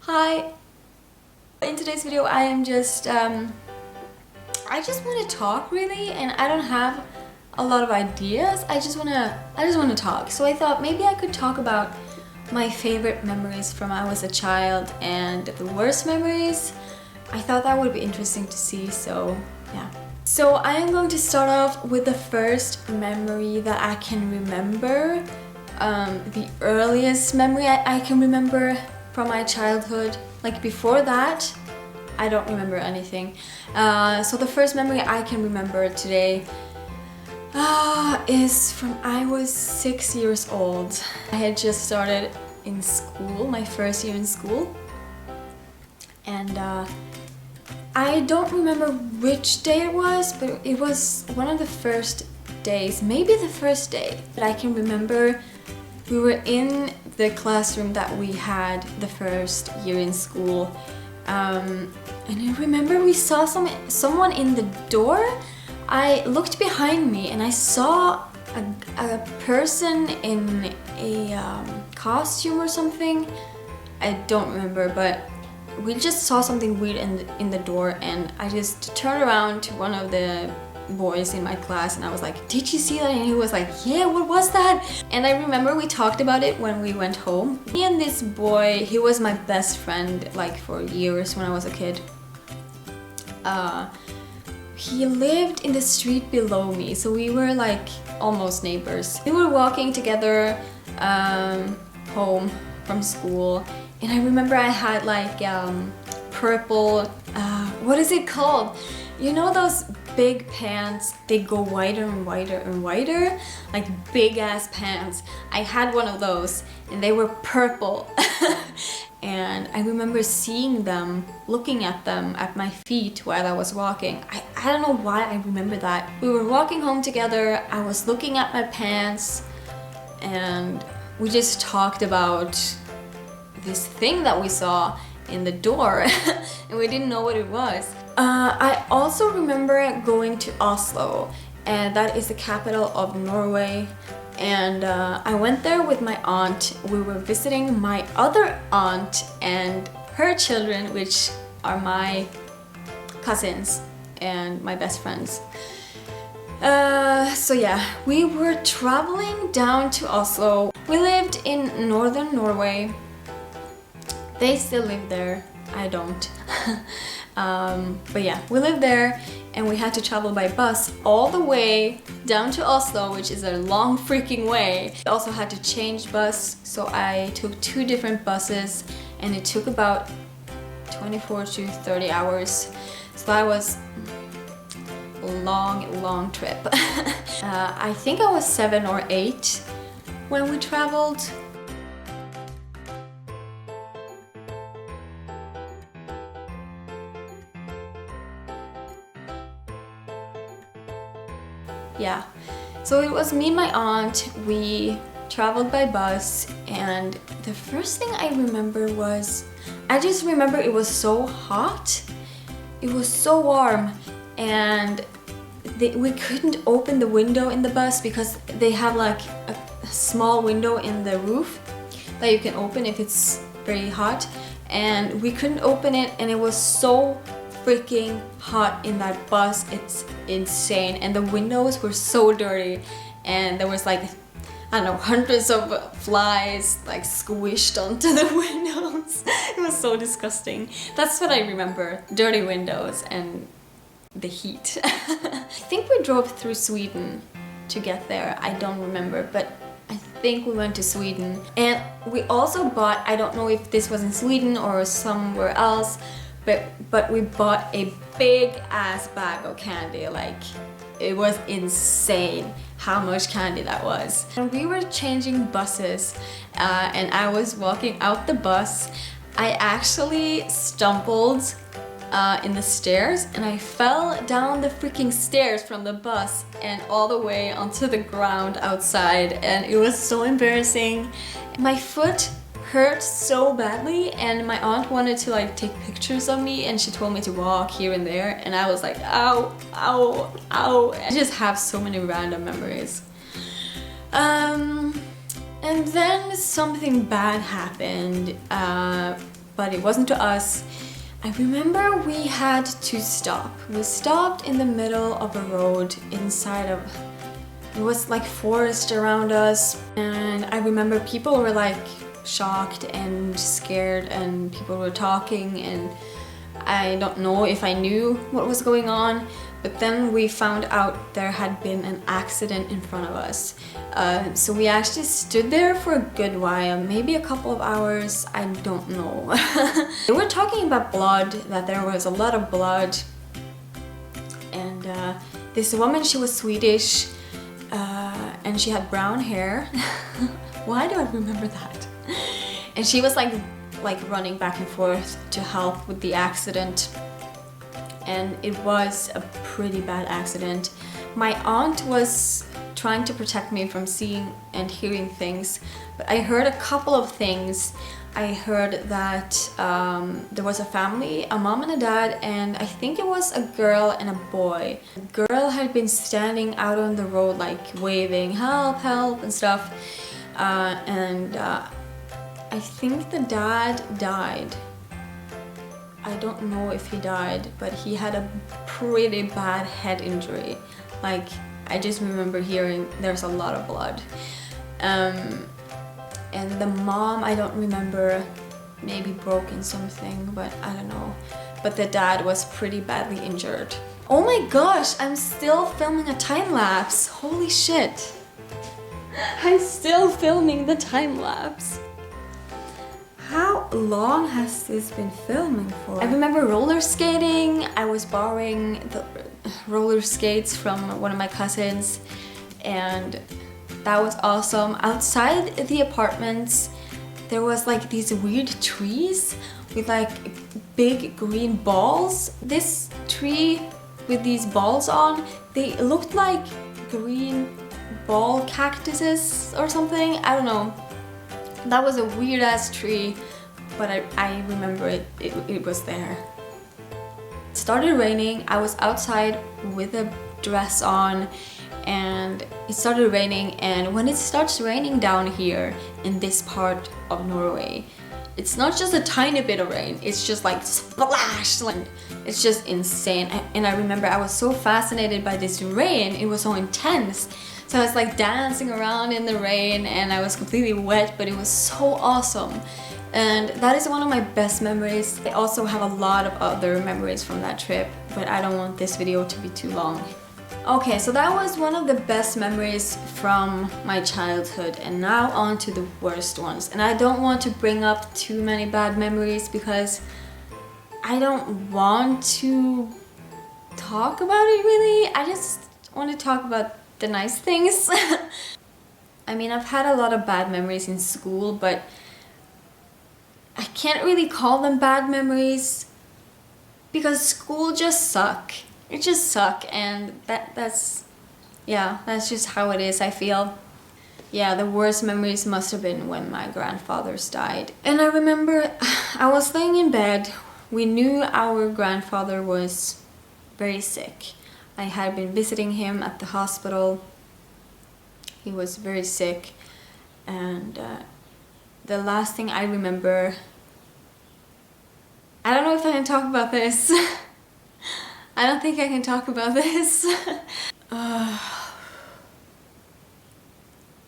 Hi! In today's video I just want to talk really, and I don't have a lot of ideas. I just want to talk. So I thought maybe I could talk about my favorite memories from when I was a child and the worst memories. I thought that would be interesting to see, so yeah. So I am going to start off with the first memory that I can remember. The earliest memory I can remember from my childhood. Like before that, I don't remember anything. So the first memory I can remember today is from I was 6 years old. I had just started in school, my first year in school. And I don't remember which day it was, but it was one of the first days, maybe the first day. But I can remember we were in the classroom that we had the first year in school. And I remember we saw someone in the door. I looked behind me and I saw a person in a costume or something. I don't remember, but we just saw something weird in the door, and I just turned around to one of the boys in my class and I was like, "Did you see that?" And he was like, "Yeah, what was that?" And I remember we talked about it when we went home. Me and this boy, he was my best friend like for years when I was a kid. He lived in the street below me, so we were like almost neighbors. We were walking together home from school, and I remember I had like purple, what is it called? You know those big pants, they go wider and wider and wider, like big ass pants. I had one of those and they were purple. And I remember seeing them, looking at them at my feet while I was walking. I don't know why I remember that. We were walking home together, I was looking at my pants, and we just talked about this thing that we saw in the door and we didn't know what it was. I also remember going to Oslo, and that is the capital of Norway. And I went there with my aunt. We were visiting my other aunt and her children, which are my cousins and my best friends. So yeah, we were traveling down to Oslo. We lived in northern Norway. They still live there. I don't. But yeah, we lived there and we had to travel by bus all the way down to Oslo, which is a long freaking way. We also had to change bus, so I took 2 different buses and it took about 24 to 30 hours. So that was a long trip. I think I was 7 or 8 when we traveled. Yeah, so it was me and my aunt. We traveled by bus, and the first thing I remember was, I just remember it was so hot. It was so warm, and we couldn't open the window in the bus because they have like a small window in the roof that you can open if it's very hot, and we couldn't open it, and it was so freaking hot in that bus. It's insane, and the windows were so dirty, and there was like, I don't know, hundreds of flies like squished onto the windows. It was so disgusting. That's what I remember, dirty windows and the heat. I think we drove through Sweden to get there. I don't remember, but I think we went to Sweden. And we also bought, I don't know if this was in Sweden or somewhere else, but we bought a big ass bag of candy. Like, it was insane how much candy that was. And we were changing buses, and I was walking out the bus. I actually stumbled in the stairs, and I fell down the freaking stairs from the bus and all the way onto the ground outside, and it was so embarrassing. My foot hurt so badly, and my aunt wanted to like take pictures of me, and she told me to walk here and there, and I was like, ow, ow, ow. I just have so many random memories. And then something bad happened. but it wasn't to us. I remember we had to stop. We stopped in the middle of a road inside of, it was like forest around us, and I remember people were like shocked and scared, and people were talking, and I don't know if I knew what was going on, but then we found out there had been an accident in front of us. So we actually stood there for a good while, maybe a couple of hours, I don't know. They were talking about blood, that there was a lot of blood, and this woman, she was Swedish, and she had brown hair. Why do I remember that? And she was like running back and forth to help with the accident, and it was a pretty bad accident. My aunt was trying to protect me from seeing and hearing things, but I heard a couple of things. I heard that there was a family, a mom and a dad, and I think it was a girl and a boy. The girl had been standing out on the road like waving help, help and stuff, and I think the dad died. I don't know if he died, but he had a pretty bad head injury. Like, I just remember hearing there's a lot of blood. And the mom, I don't remember, maybe broken something, but I don't know. But the dad was pretty badly injured. Oh my gosh, I'm still filming a time lapse. Holy shit. I'm still filming the time lapse. How long has this been filming for? I remember roller skating. I was borrowing the roller skates from one of my cousins, and that was awesome. Outside the apartments, there was like these weird trees with like big green balls. This tree with these balls on, they looked like green ball cactuses or something. I don't know. That was a weird ass tree, but I remember it was there. It started raining. I was outside with a dress on, and it started raining, and when it starts raining down here in this part of Norway, it's not just a tiny bit of rain, it's just like splash, like it's just insane. And I remember I was so fascinated by this rain, it was so intense. So I was like dancing around in the rain, and I was completely wet, but it was so awesome. And that is one of my best memories. I also have a lot of other memories from that trip, but I don't want this video to be too long. Okay, so that was one of the best memories from my childhood, and now on to the worst ones. And I don't want to bring up too many bad memories because I don't want to talk about it really. I just want to talk about the nice things. I mean, I've had a lot of bad memories in school, but I can't really call them bad memories because school just suck. It just suck, and that's just how it is, I feel. Yeah, the worst memories must have been when my grandfathers died. And I remember I was laying in bed. We knew our grandfather was very sick. I had been visiting him at the hospital. He was very sick, and the last thing I remember, I don't know if I can talk about this. I don't think I can talk about this.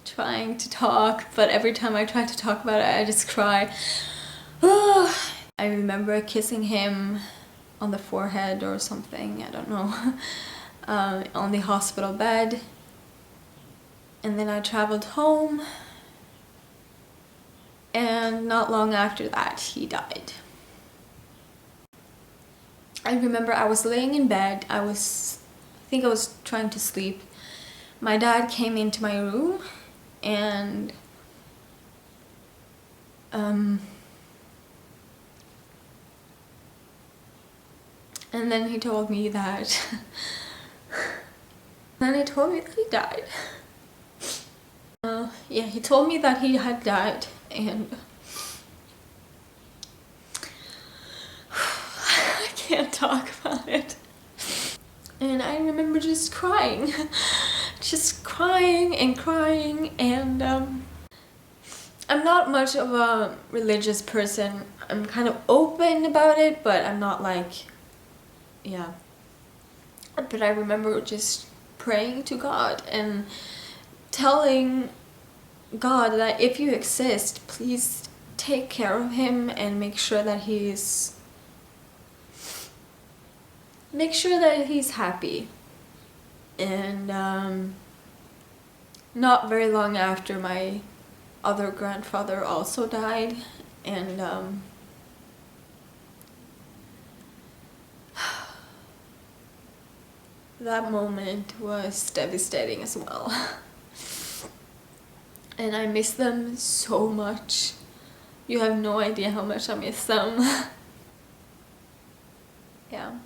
Trying to talk, but every time I try to talk about it, I just cry. I remember kissing him on the forehead or something, I don't know, on the hospital bed. And then I traveled home, and not long after that, he died. I remember I was laying in bed, I think I was trying to sleep. My dad came into my room, and then he told me that he died. Yeah, he told me that he had died, and I can't talk about it. And I remember just crying and crying, and I'm not much of a religious person. I'm kind of open about it, but I'm not like, yeah. But I remember just praying to God and telling God that if you exist, please take care of him and make sure that he's happy. And not very long after, my other grandfather also died, and that moment was devastating as well. And I miss them so much. You have no idea how much I miss them. Yeah.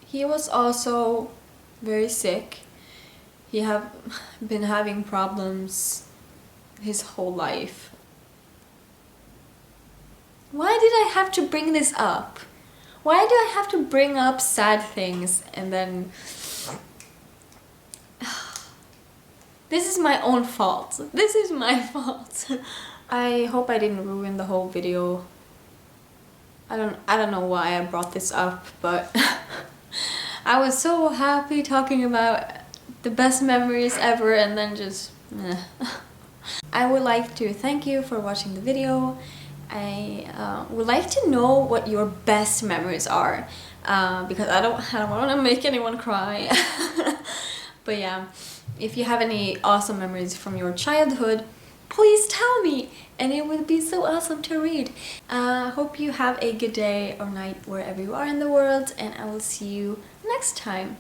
He was also very sick. He have been having problems his whole life. Why did I have to bring this up? Why do I have to bring up sad things and then... This is my own fault. This is my fault. I hope I didn't ruin the whole video. I don't know why I brought this up, but I was so happy talking about the best memories ever, and then just I would like to thank you for watching the video. I would like to know what your best memories are, because I don't want to make anyone cry. But yeah, if you have any awesome memories from your childhood, please tell me, and it would be so awesome to read. Hope you have a good day or night wherever you are in the world, and I will see you next time.